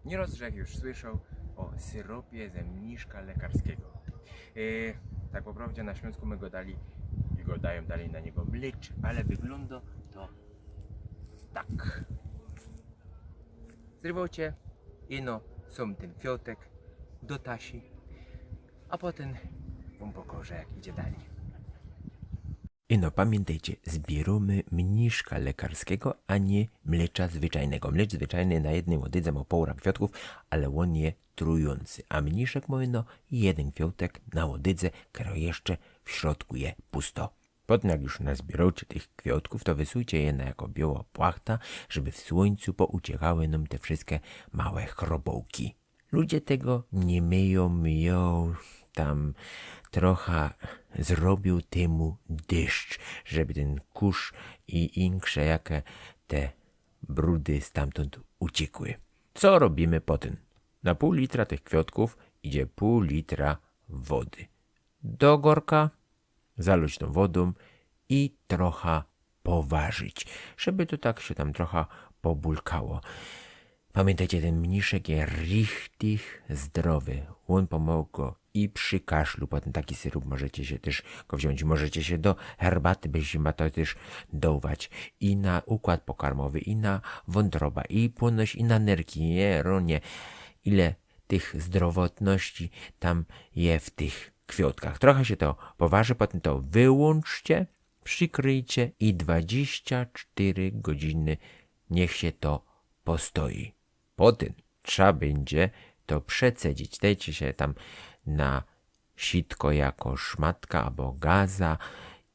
Nierodzek jak już słyszał o syropie ze mniszka lekarskiego. Tak po prawdzie na Śląsku my go dali i go dają dalej na niego mlecz, ale wygląda to tak. Zrywocie ino są ten fiołtek do tasi, a potem wam pokażę jak idzie dalej. No pamiętajcie, zbieramy mniszka lekarskiego, a nie mlecza zwyczajnego. Mlecz zwyczajny na jednej łodydze ma pół kwiatków, ale on je trujący. A mniszek ma jeden kwiatek na łodydze, który jeszcze w środku je pusto. Potem jak już nazbieracie tych kwiatków, to wysujcie je na jako biała płachta, żeby w słońcu pouciekały nam te wszystkie małe chrobołki. Ludzie tego nie myją tam trochę zrobił temu deszcz, żeby ten kurz i insze jakie te brudy stamtąd uciekły. Co robimy potem? Na pół litra tych kwiatków idzie pół litra wody. Do gorka zalać tą wodą i trochę poważyć, żeby to tak się tam trochę pobulkało. Pamiętajcie, ten mniszek jest richtig zdrowy. On pomógł i przy kaszlu. Potem taki syrop możecie się też go wziąć. Możecie się do herbaty bez zima to też dołwać. I na układ pokarmowy, i na wątroba, i płynność, i na nerki. Nie, ronie. Ile tych zdrowotności tam je w tych kwiatkach. Trochę się to poważy, potem to wyłączcie, przykryjcie i 24 godziny niech się to postoi. Potem trzeba będzie to przecedzić. Dajcie się tam na sitko jako szmatka albo gaza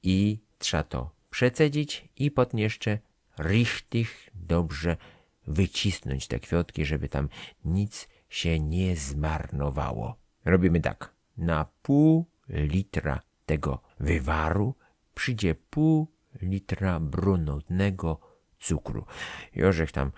i trzeba to przecedzić i potem jeszcze richtig dobrze wycisnąć te kwiatki, żeby tam nic się nie zmarnowało. Robimy tak. Na pół litra tego wywaru przyjdzie pół litra brunatnego cukru. Jożech tam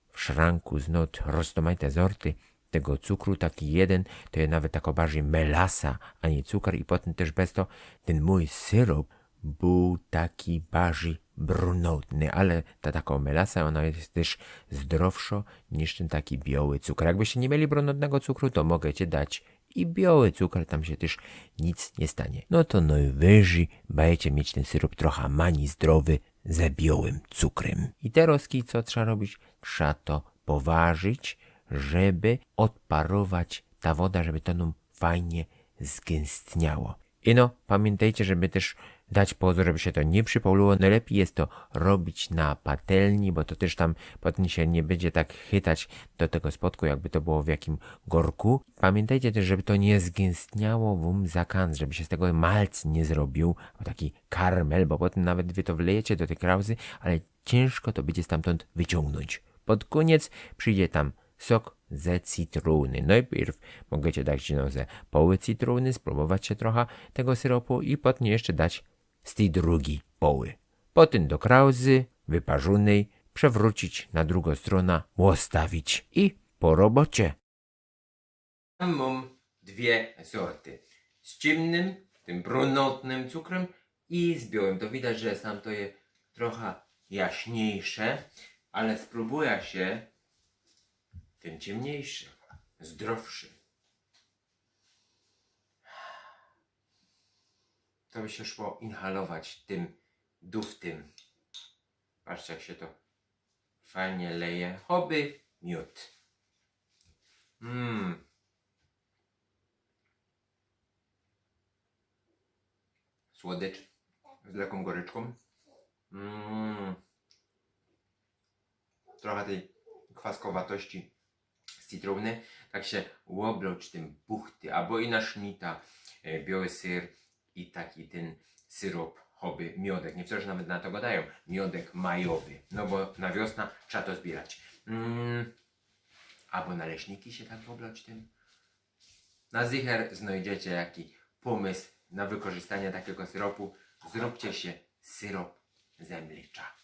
w szranku znot roztomajte sorty tego cukru, taki jeden, to jest nawet tako bardziej melasa, a nie cukor i potem też bez to ten mój syrop był taki bardziej brunatny, ale ta taka melasa, ona jest też zdrowsza niż ten taki biały cukier. Jakbyście nie mieli brunatnego cukru, to możecie dać i biały cukier, tam się też nic nie stanie. No to najwyżej będziecie mieć ten syrop trochę mani zdrowy ze białym cukrem. I teraz co trzeba robić? Trzeba to poważyć, żeby odparować ta woda, żeby to nam fajnie zgęstniało. I no, pamiętajcie, żeby też dać pozór, żeby się to nie przypaliło. Najlepiej jest to robić na patelni, bo to też tam potem się nie będzie tak chytać do tego spodku, jakby to było w jakim gorku. Pamiętajcie też, żeby to nie zgęstniało wam za kant, żeby się z tego malc nie zrobił, taki karmel, bo potem nawet wy to wlejecie do tej krauzy, ale ciężko to będzie stamtąd wyciągnąć. Pod koniec przyjdzie tam sok ze cytruny. Najpierw możecie dać ze poły cytruny, spróbować się trochę tego syropu i potem jeszcze dać z tej drugiej poły. Potem do krauzy wyparzonej przewrócić na drugą stronę, ustawić i po robocie. Mam dwie sorty. Z ciemnym, tym brunatnym cukrem i z białym. To widać, że sam to jest trochę jaśniejsze, ale spróbuję się tym ciemniejszy, zdrowszy. To by się szło inhalować tym duftym. Patrzcie jak się to fajnie leje. Choby miód. Słodycz z lekką goryczką. Trochę tej kwaskowatości z cytruny. Tak się łobroć tym buchty, albo i na sznita, biały syr i taki ten syrop choby, miodek. Niektórzy nawet na to go dają. Miodek majowy. No bo na wiosnę trzeba to zbierać. Albo naleśniki się tak łobroć tym. Na zicher znajdziecie jaki pomysł na wykorzystanie takiego syropu. Zróbcie się syrop ze mlecza.